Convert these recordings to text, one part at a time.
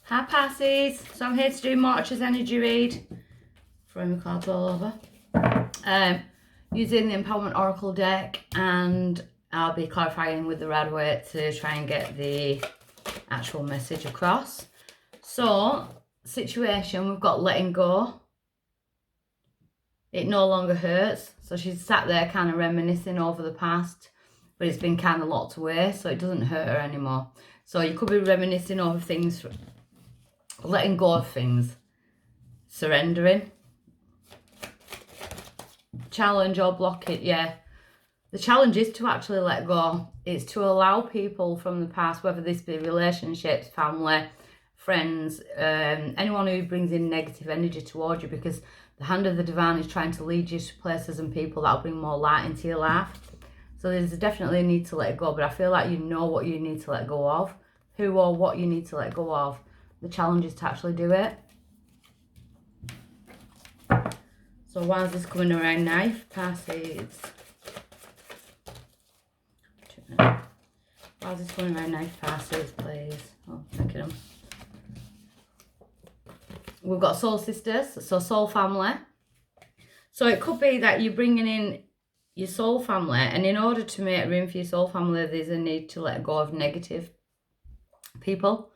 Hi Pisces, so I'm here to do March's energy read. Throwing my cards all over. Using the Empowerment Oracle deck, and I'll be clarifying with the Rider-Waite to try and get the actual message across. So, situation, we've got letting go. It no longer hurts. So she's sat there kind of reminiscing over the past, but it's been kind of locked away, so it doesn't hurt her anymore. So you could be reminiscing over things, letting go of things, surrendering. Challenge or block it, yeah. The challenge is to actually let go. It's to allow people from the past, whether this be relationships, family, friends, anyone who brings in negative energy towards you, because the hand of the divine is trying to lead you to places and people that'll bring more light into your life. So there's definitely a need to let go, but I feel like you know what you need to let go of, who or what you need to let go of. The challenge is to actually do it. So why is this coming around now, Pisces? Why is this coming around now, Pisces, please? Oh, thank you. We've got soul sisters, so soul family. So it could be that you're bringing in your soul family, and in order to make room for your soul family, there's a need to let go of negative people.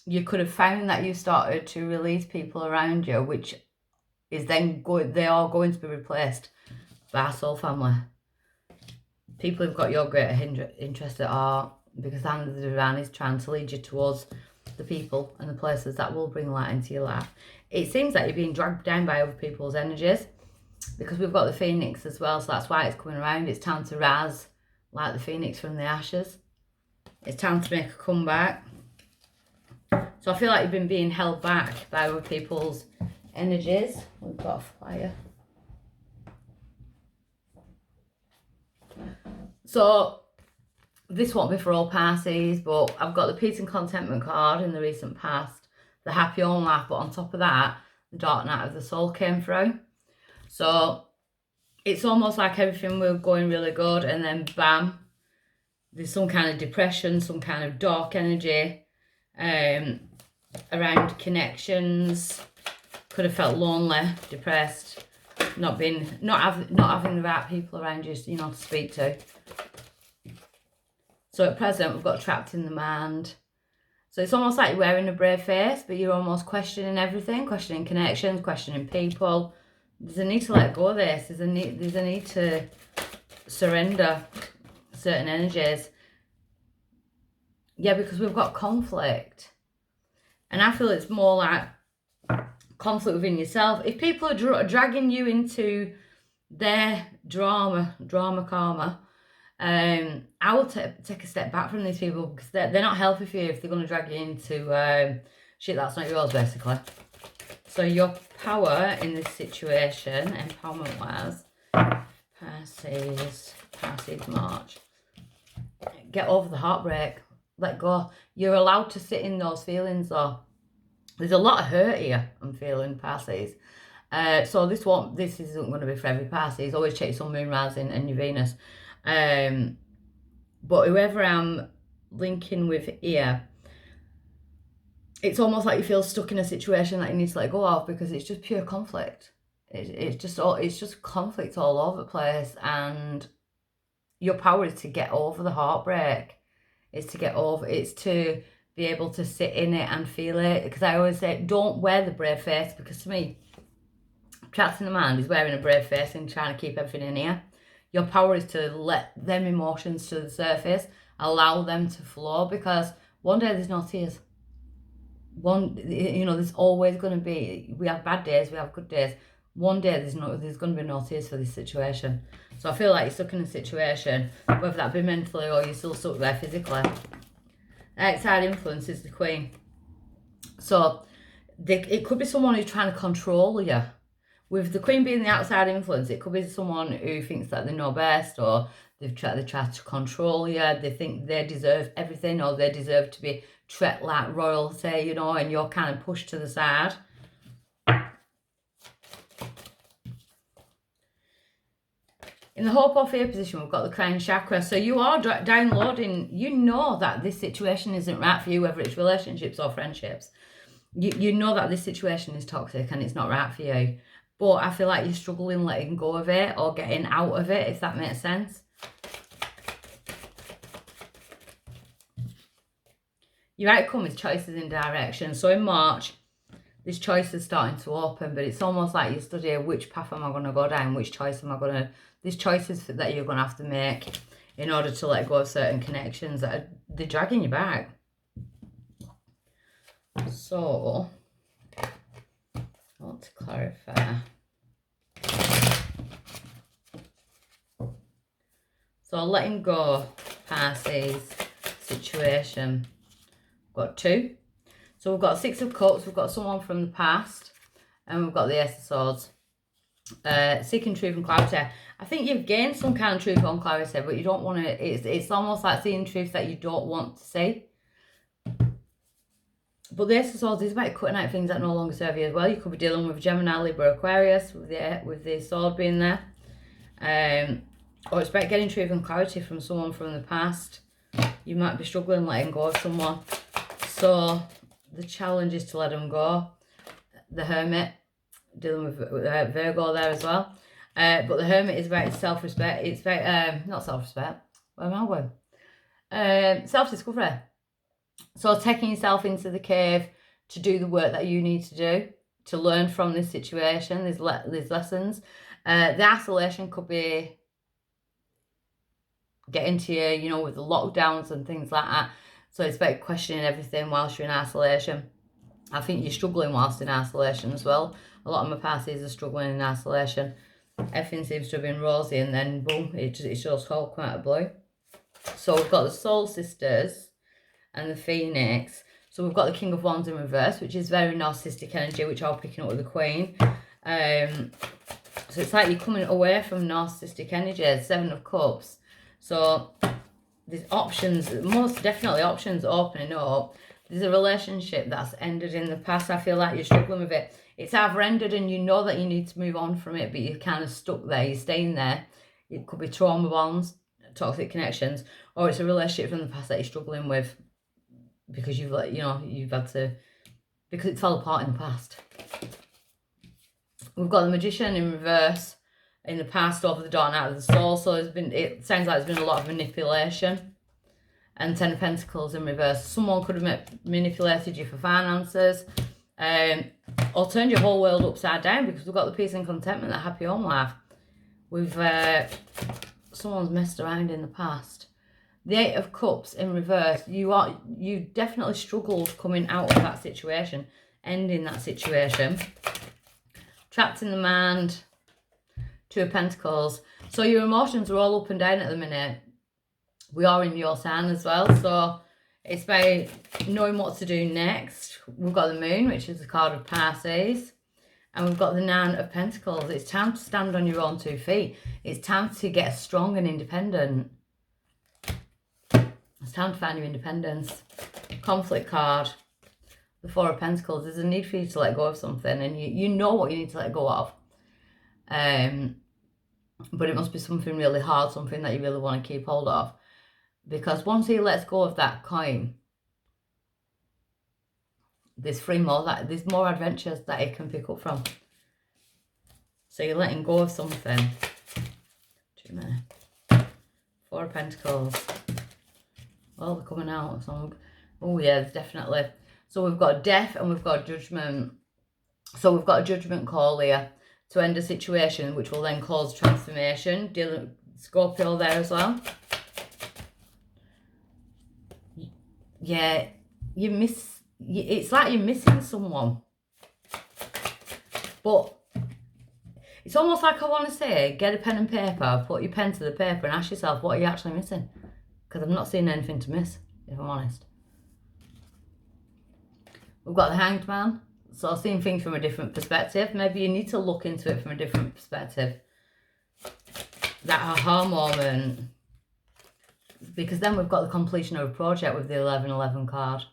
You could have found that you started to release people around you, which is then they are going to be replaced by soul family. People who've got your greater interest at heart, because the hand of the divine is trying to lead you towards the people and the places that will bring light into your life. It seems that you're being dragged down by other people's energies, because we've got the phoenix as well, so that's why it's coming around. It's time to rise like the phoenix from the ashes. It's time to make a comeback. So I feel like you've been being held back by other people's energies. We've got a flyer. So this won't be for all Pisces, but I've got the peace and contentment card in the recent past, the happy home life, but on top of that, the dark night of the soul came through. So it's almost like everything was going really good, and then bam, there's some kind of depression, some kind of dark energy around connections. Could have felt lonely, depressed, not having the right people around you, you know, to speak to. So at present, we've got trapped in the mind. So it's almost like you're wearing a brave face, but you're almost questioning everything, questioning connections, questioning people. There's a need to let go of this. There's a need to surrender certain energies. Yeah, because we've got conflict. And I feel it's more like conflict within yourself. If people are dragging you into their drama karma, I will take a step back from these people, because they're not healthy for you if they're going to drag you into shit that's not yours, basically. So your power in this situation, empowerment-wise, Pisces March. Get over the heartbreak. Let go. You're allowed to sit in those feelings, though. There's a lot of hurt here, I'm feeling, Pisces. So this isn't going to be for every Pisces. Always check your sun, moon, rising, and your Venus. But whoever I'm linking with here, it's almost like you feel stuck in a situation that you need to let go of, because it's just pure conflict. It's just conflict all over the place, and your power is to get over the heartbreak. It's to be able to sit in it and feel it. Because I always say, don't wear the brave face, because to me, trapped in the mind is wearing a brave face and trying to keep everything in here. Your power is to let them emotions to the surface, allow them to flow, because one day there's no tears. There's always going to be, we have bad days, we have good days. One day there's going to be no tears for this situation. So I feel like you're stuck in a situation, whether that be mentally or you're still stuck there physically. Outside influence is the Queen. So it could be someone who's trying to control you. With the Queen being the outside influence, it could be someone who thinks that they know best, or they try to control you. They think they deserve everything, or they deserve to be treated like royalty, you know, and you're kind of pushed to the side. In the hope or fear position, we've got the crown chakra. So you are downloading, you know that this situation isn't right for you, whether it's relationships or friendships. You know that this situation is toxic and it's not right for you. But I feel like you're struggling letting go of it or getting out of it, if that makes sense. Your outcome is choices in direction. So in March, this choice is starting to open, but it's almost like you study which path am I going to go down, which choice am I going to... There's choices that you're going to have to make in order to let go of certain connections that they're dragging you back. So, I want to clarify. So, letting go, Pisces situation. We've got 2. So, we've got 6 of Cups, we've got someone from the past, and we've got the Ace of Swords. Seeking truth and clarity. I think you've gained some kind of truth and clarity, but you don't want to... It's almost like seeing truth that you don't want to see. But the Ace of Swords is about cutting out things that no longer serve you as well. You could be dealing with Gemini, Libra, Aquarius with the sword being there. Or it's about getting truth and clarity from someone from the past. You might be struggling letting go of someone. So the challenge is to let them go. The Hermit, dealing with Virgo there as well. But the Hermit is about self-respect. It's about, not self-respect. Where am I going? Self-discovery. So taking yourself into the cave to do the work that you need to do, to learn from this situation, these lessons. The isolation could be getting to you, you know, with the lockdowns and things like that. So it's about questioning everything whilst you're in isolation. I think you're struggling whilst in isolation as well. A lot of my Pisces are struggling in isolation. Everything seems to have been rosy and then boom, it just all come out of blue. So we've got the Soul Sisters and the Phoenix. So we've got the King of Wands in reverse, which is very narcissistic energy, which I'm picking up with the Queen. So it's like you're coming away from narcissistic energy. 7 of Cups. So there's options, most definitely options opening up. There's a relationship that's ended in the past. I feel like you're struggling with it. It's either ended and you know that you need to move on from it, but you're kind of stuck there. You're staying there. It could be trauma bonds, toxic connections, or it's a relationship from the past that you're struggling with because you've had to, because it fell apart in the past. We've got the Magician in reverse in the past over the Dawn out of the Soul. So it sounds like there's been a lot of manipulation. And 10 of Pentacles in reverse. Someone could have manipulated you for finances. Or turned your whole world upside down, because we've got the peace and contentment, the happy home life. Someone's messed around in the past. The 8 of Cups in reverse. You definitely struggled coming out of that situation, ending that situation. Trapped in the mind. 2 of Pentacles. So your emotions are all up and down at the minute. We are in your sign as well, so it's about knowing what to do next. We've got the Moon, which is the card of Pisces, and we've got the 9 of Pentacles. It's time to stand on your own 2 feet. It's time to get strong and independent. It's time to find your independence. Conflict card, the 4 of Pentacles. There's a need for you to let go of something, and you know what you need to let go of. But it must be something really hard, something that you really want to keep hold of. Because once he lets go of that coin, there's there's more adventures that he can pick up from. So you're letting go of something. Too many. 4 of Pentacles. Well, they're coming out. So oh yeah, definitely. So we've got death and we've got judgment. So we've got a judgment call here to end a situation, which will then cause transformation. Dealing with Scorpio there as well. Yeah, it's like you're missing someone. But it's almost like I want to say, get a pen and paper, put your pen to the paper and ask yourself, what are you actually missing? Because I'm not seeing anything to miss, if I'm honest. We've got the Hanged Man. So seeing things from a different perspective. Maybe you need to look into it from a different perspective. That aha moment. Because then we've got the completion of a project with the 1111 card.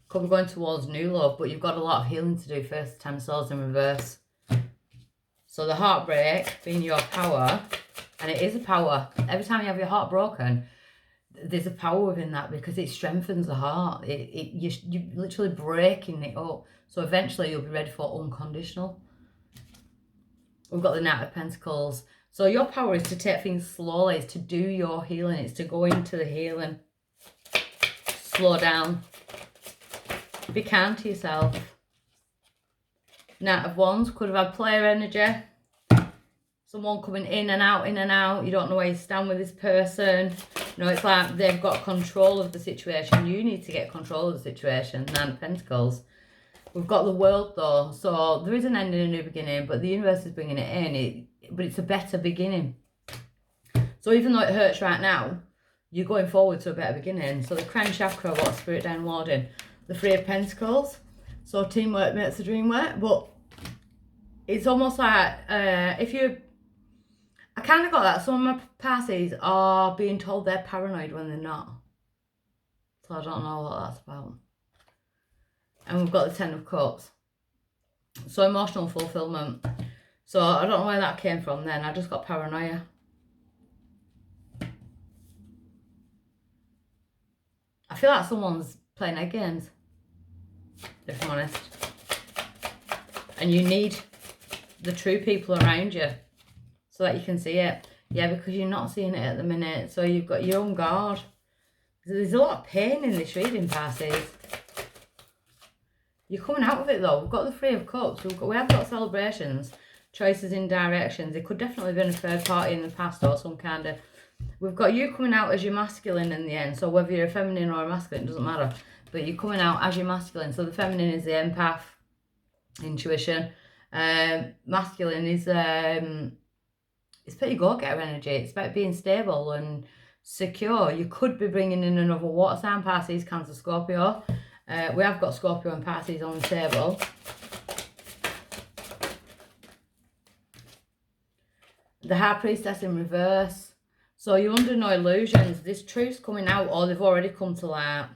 Could be going towards new love, but you've got a lot of healing to do first. 10 of Swords in reverse. So the heartbreak being your power, and it is a power. Every time you have your heart broken, there's a power within that because it strengthens the heart. You're literally breaking it up. So eventually you'll be ready for unconditional. We've got the Knight of Pentacles. So your power is to take things slowly. It's to do your healing. It's to go into the healing. Slow down. Be kind to yourself. Knight of Wands could have had player energy. Someone coming in and out, in and out. You don't know where you stand with this person. You know, it's like they've got control of the situation. You need to get control of the situation. Nine of Pentacles. We've got the World though. So there is an end and a new beginning, but the universe is bringing it in. But it's a better beginning. So even though it hurts right now, you're going forward to a better beginning. So the crown chakra, what spirit downloading? The Three of Pentacles. So teamwork makes the dream work. But it's almost like if you... I kind of got that. Some of my Pisces are being told they're paranoid when they're not. So I don't know what that's about. And we've got the Ten of Cups. So emotional fulfillment. So I don't know where that came from then. I just got paranoia. I feel like someone's playing their games, if I'm honest. And you need the true people around you so that you can see it. Yeah, because you're not seeing it at the minute. So you've got your own guard. There's a lot of pain in this reading, Pisces. You're coming out of it though. We've got the Three of Cups. We have got celebrations, choices in directions. It could definitely have been a third party in the past or some kind of... We've got you coming out as your masculine in the end. So whether you're a feminine or a masculine, it doesn't matter. But you're coming out as your masculine. So the feminine is the empath, intuition. Masculine is... it's pretty go-getter energy. It's about being stable and secure. You could be bringing in another water sign, Pisces, Cancer, Scorpio. We have got Scorpio and Pisces on the table. The High Priestess in reverse. So you're under no illusions. This truth's coming out or they've already come to light.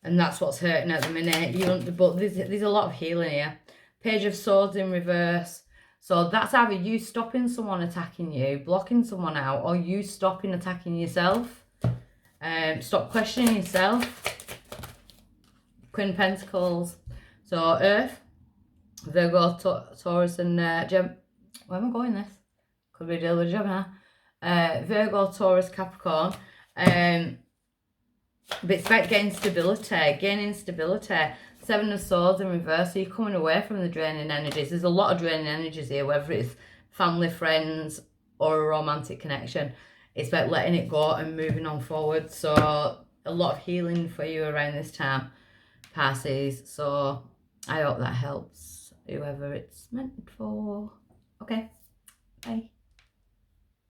And that's what's hurting at the minute. But there's a lot of healing here. Page of Swords in reverse. So that's either you stopping someone attacking you, blocking someone out, or you stopping attacking yourself. Stop questioning yourself. Queen of Pentacles. So Earth, Virgo, Taurus and Gem. Where am I going this? Could be a deal with Gemini. Virgo, Taurus, Capricorn. But it's about getting stability, gaining stability. Seven of Swords in reverse. So you're coming away from the draining energies. There's a lot of draining energies here, whether it's family, friends, or a romantic connection. It's about letting it go and moving on forward. So a lot of healing for you around this time, Pisces. So I hope that helps whoever it's meant for. Okay, bye.